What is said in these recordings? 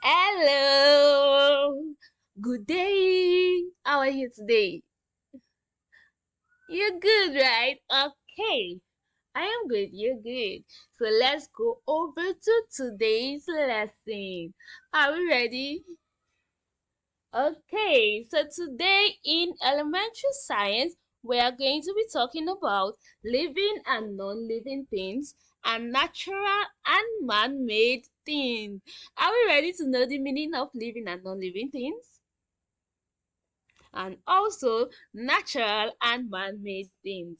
Hello, good day. How are you today? You're good, right? Okay, I am good. You're good. So let's go over to today's lesson. Are we ready? Okay, so today in elementary science, we are going to be talking about living and non-living things and natural and man-made things. Are we ready to know the meaning of living and non-living things? And also natural and man-made things.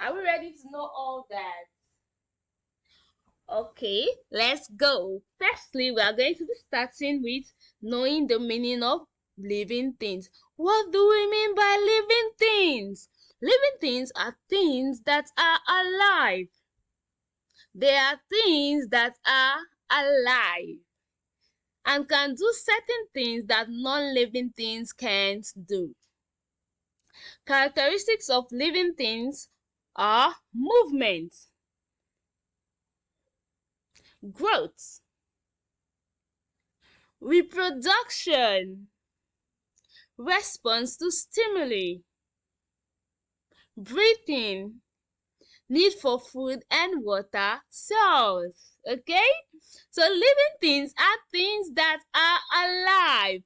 Are we ready to know all that? Okay, let's go. Firstly, we are going to be starting with knowing the meaning of living things. What do we mean by living things? Living things are things that are alive. They are things that are alive and can do certain things that non-living things can't do. Characteristics of living things are movement, growth, reproduction, response to stimuli, breathing, need for food and water, cells. Okay? So living things are things that are alive.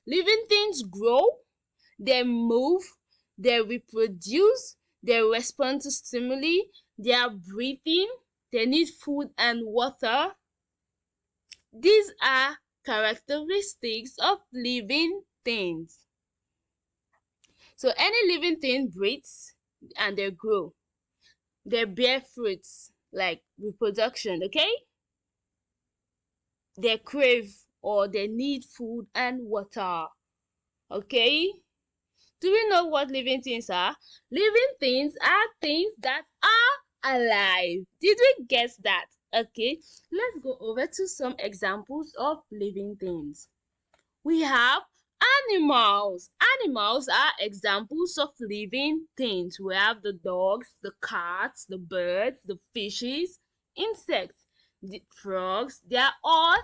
Living things grow, they move, they reproduce, they respond to stimuli, they are breathing, they need food and water. These are characteristics of living things. So any living thing breathes and they grow. They bear fruits like reproduction, okay? They crave or they need food and water, okay? Do we know what living things are? Living things are things that are alive. Did we get that? Okay, let's go over to some examples of living things. We have animals. Animals are examples of living things. We have the dogs, the cats, the birds, the fishes, insects, the frogs. They are all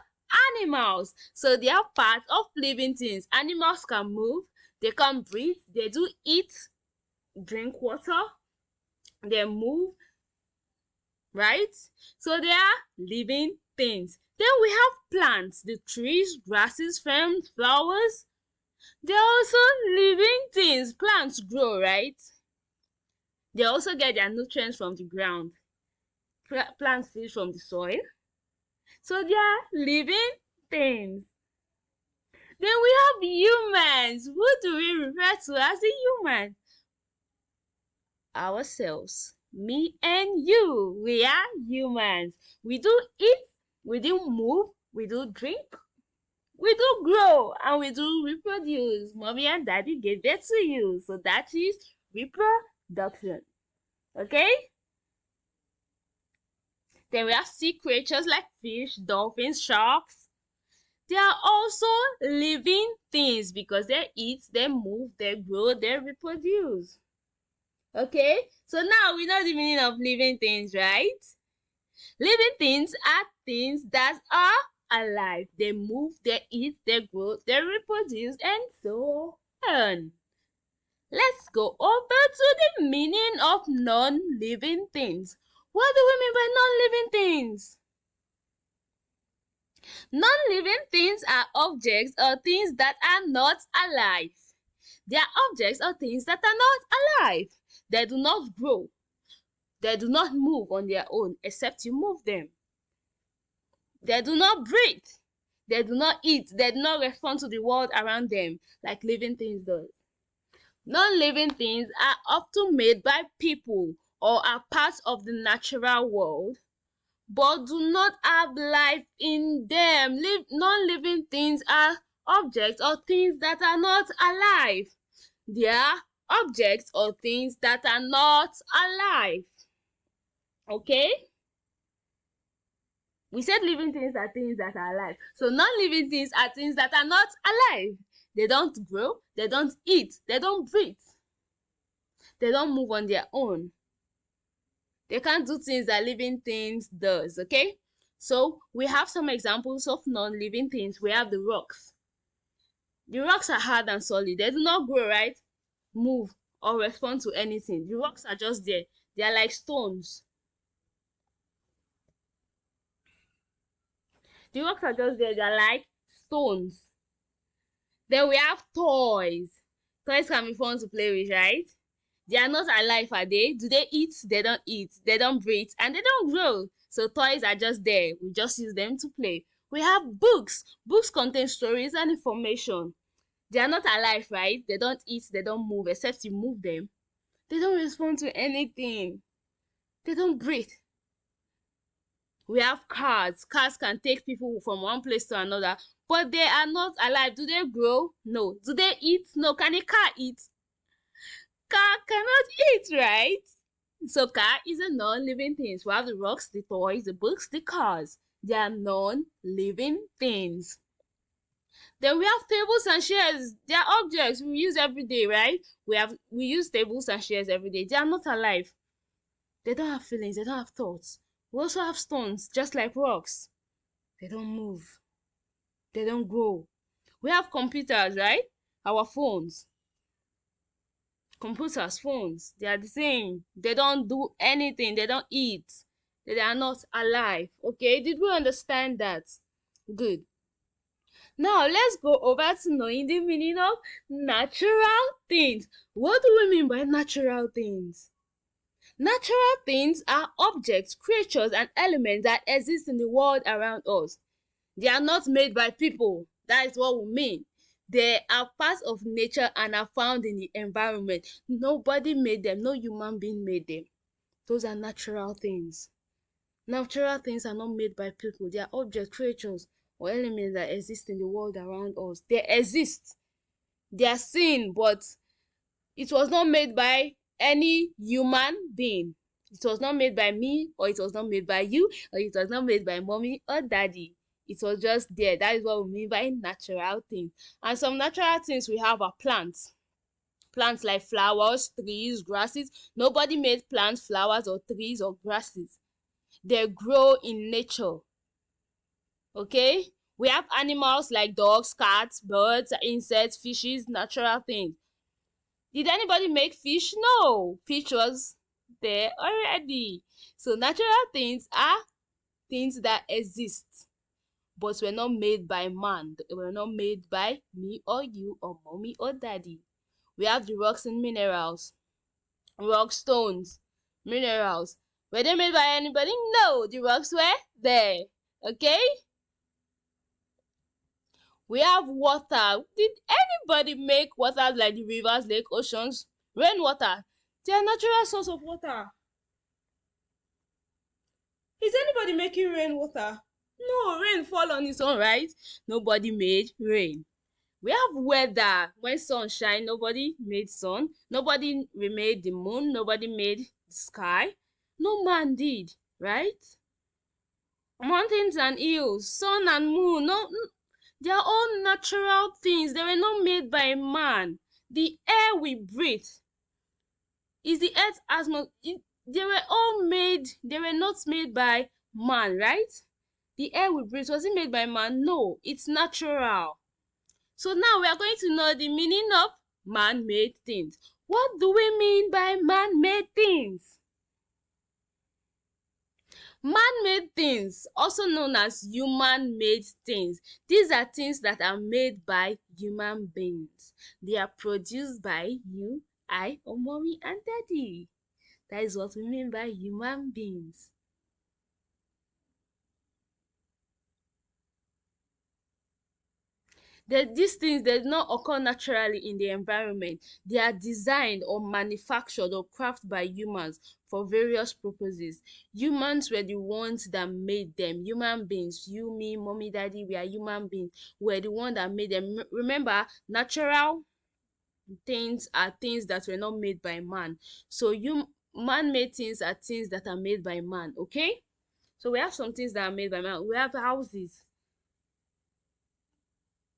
animals. So they are part of living things. Animals can move, they can breathe, they do eat, drink water, they move, right? So they are living things. Then we have plants, the trees, grasses, ferns, flowers. They're also living things. Plants grow, right? They also get their nutrients from the ground. Plants feed from the soil. So they are living things. Then we have humans. Who do we refer to as the human? Ourselves. Me and you. We are humans. We do eat, we do move, we do drink, we do grow, and we do reproduce. Mommy and daddy gave birth to you. So that is reproduction. Okay? Then we have sea creatures like fish, dolphins, sharks. They are also living things because they eat, they move, they grow, they reproduce. Okay? So now we know the meaning of living things, right? Living things are things that are alive. They move, they eat, they grow, they reproduce, and so on. Let's go over to the meaning of non-living things. What do we mean by non-living things? Non-living things are objects or things that are not alive. They are objects or things that are not alive. They do not grow. They do not move on their own except you move them. They do not breathe. They do not eat. They do not respond to the world around them like living things do. Non-living things are often made by people or are parts of the natural world but do not have life in them. Non-living things are objects or things that are not alive. They are objects or things that are not alive. Okay? We said living things are things that are alive. So non-living things are things that are not alive. They don't grow, they don't eat, they don't breathe. They don't move on their own. They can't do things that living things does, okay? So we have some examples of non-living things. We have the rocks. The rocks are hard and solid. They do not grow, right? Move or respond to anything. The rocks are just there. They are like stones. The rocks are just there. They are like stones. Then we have toys. Toys can be fun to play with, right? They are not alive, are they? Do they eat? They don't eat. They don't breathe, and they don't grow. So toys are just there. We just use them to play. We have books. Books contain stories and information. They are not alive, right? They don't eat. They don't move, except you move them. They don't respond to anything. They don't breathe. We have cars. Cars can take people from one place to another, but they are not alive. Do they grow? No. Do they eat? No. Can a car eat? Car cannot eat, right? So car is a non-living thing. We have the rocks, the toys, the books, the cars. They are non-living things. Then we have tables and chairs. They are objects we use every day, right? We use tables and chairs every day. They are not alive. They don't have feelings. They don't have thoughts. We also have stones, just like rocks. They don't move. They don't grow. We have computers, right? Our phones. Computers, phones, they are the same. They don't do anything. They don't eat. They are not alive. Okay, did we understand that? Good. Now let's go over to knowing the meaning of natural things. What do we mean by natural things? Natural things are objects, creatures, and elements that exist in the world around us. They are not made by people. That is what we mean. They are part of nature and are found in the environment. Nobody made them. No human being made them. Those are natural things. Natural things are not made by people. They are objects, creatures, or elements that exist in the world around us. They exist. They are seen, but it was not made by any human being. It was not made by me, or it was not made by you, or it was not made by mommy or daddy. It was just there. That is what we mean by natural things. And some natural things we have are plants. Plants like flowers, trees, grasses. Nobody made plants, flowers, or trees or grasses. They grow in nature. Okay? We have animals like dogs, cats, birds, insects, fishes, natural things. Did anybody make fish? No. Fish was there already. So natural things are things that exist, but were not made by man. They were not made by me or you or mommy or daddy. We have the rocks and minerals. Rock stones, minerals. Were they made by anybody? No. The rocks were there. Okay? We have water. Did anybody make water like the rivers, lake, oceans? Rainwater. They are natural source of water. Is anybody making rainwater? No, rain fall on its own, right? Nobody made rain. We have weather. When sun shine, nobody made sun. Nobody made the moon. Nobody made the sky. No man did, right? Mountains and hills, sun and moon, no, they are all natural things. They were not made by man. The air we breathe is the earth's atmosphere. They were all made, they were not made by man, right? The air we breathe, was it made by man? No, it's natural. So now we are going to know the meaning of man-made things. What do we mean by man-made things? Man-made things, also known as human-made things. These are things that are made by human beings. They are produced by you, I, or mommy and daddy. That is what we mean by human beings. These things did not occur naturally in the environment. They are designed or manufactured or crafted by humans for various purposes. Humans were the ones that made them. Human beings, you, me, mommy, daddy, we are human beings. We're the one that made them. Remember, natural things are things that were not made by man. So man-made things are things that are made by man. Okay? So we have some things that are made by man. We have houses.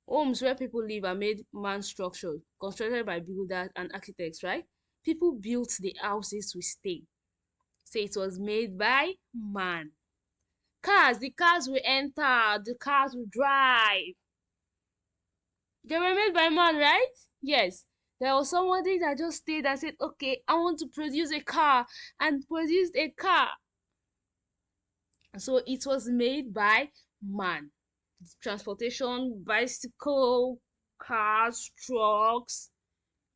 Homes where people live are made man structured, constructed by builders and architects, right? People built the houses to stay. So it was made by man. Cars, the cars we enter, the cars we drive, they were made by man, right? Yes. There was somebody that just stayed and said, okay, I want to produce a car, and produced a car. So it was made by man. Transportation, bicycle, cars, trucks,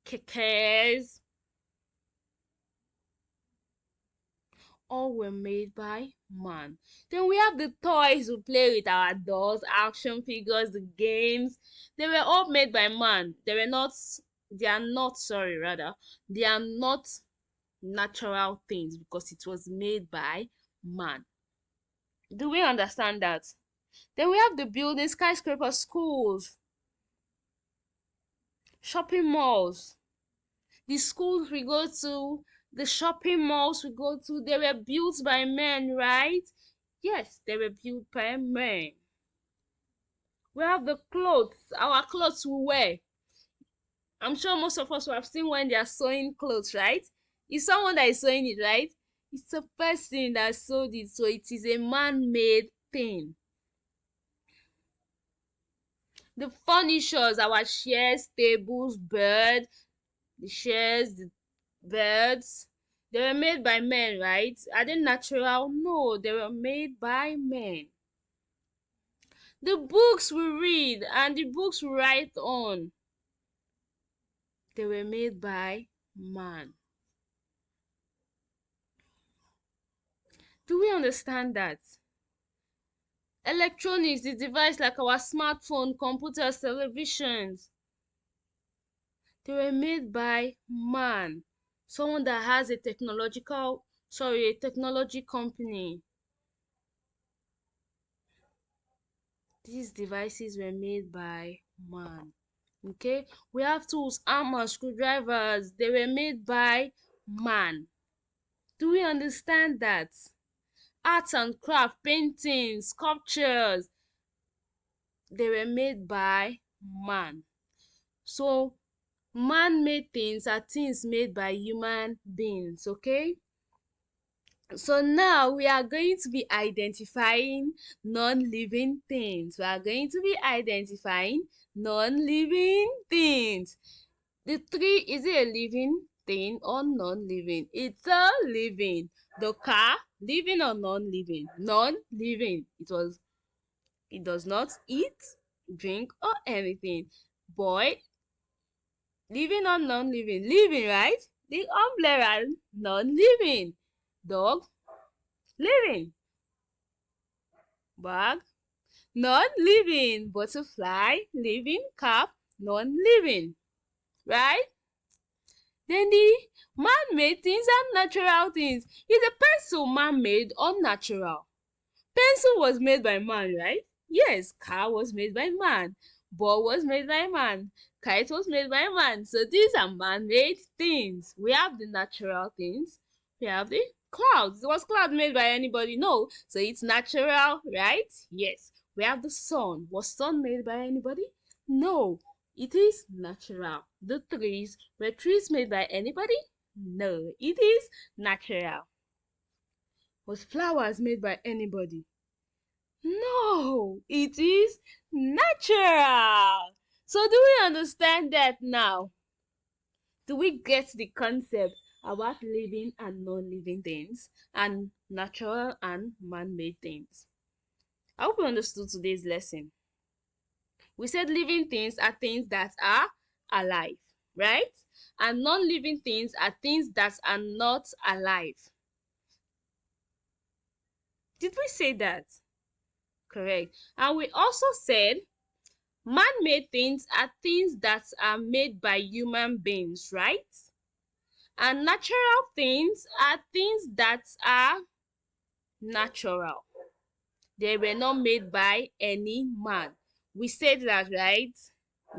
kekes, all were made by man. Then we have the toys we play with our dolls, action figures, the games. They were all made by man. They are not, sorry, rather, they are not natural things because it was made by man. Do we understand that? Then we have the buildings, skyscrapers, schools, shopping malls, the schools we go to, the shopping malls we go to, they were built by men, right? Yes, they were built by men. We have the clothes, our clothes we wear. I'm sure most of us will have seen when they are sewing clothes, right? It's someone that is sewing it, right? It's a person that sewed it, so it is a man-made thing. The furnitures, our chairs, tables, bed, the chairs, the beds, they were made by men, right? Are they natural? No, they were made by men. The books we read and the books we write on, they were made by man. Do we understand that? Electronics, the device like our smartphone, computers, televisions, they were made by man. Someone that has a technology company. These devices were made by man. Okay, we have tools, hammers, screwdrivers, they were made by man. Do we understand that? Arts and craft, paintings, sculptures, they were made by man. So man-made things are things made by human beings. Okay, so now we are going to be identifying non-living things. We are going to be identifying non-living things. The tree, is it a living thing or non-living? It's a living. The car, living or non-living? Non-living. It does not eat, drink, or anything. Boy, living or non-living? Living, right? The umbrella, non-living. Dog, living. Bag, non-living. Butterfly, living. Cap, non-living. Right? Then the man-made things and natural things. Is a pencil man-made or natural? Pencil was made by man, right? Yes, car was made by man. Ball was made by man. Kite was made by man. So these are man-made things. We have the natural things. We have the clouds. Was cloud made by anybody? No. So it's natural, right? Yes. We have the sun. Was sun made by anybody? No. It is natural. The trees. Were trees made by anybody? No. It is natural. Was flowers made by anybody? No, it is natural. So do we understand that now? Do we get the concept about living and non-living things and natural and man-made things? I hope you understood today's lesson. We said living things are things that are alive, right? And non-living things are things that are not alive. Did we say that? Correct. And we also said man-made things are things that are made by human beings, right? And natural things are things that are natural. They were not made by any man. We said that, right?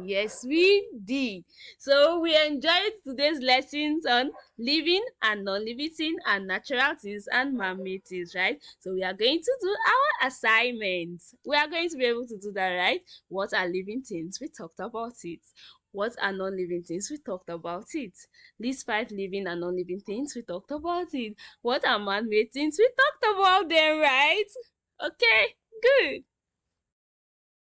Yes, we did. So we enjoyed today's lessons on living and non-living things and natural things and man-made things, right? So we are going to do our assignments. We are going to be able to do that, right? What are living things? We talked about it. What are non-living things? We talked about it. List 5 living and non-living things. We talked about it. What are man-made things? We talked about them, right? Okay, good.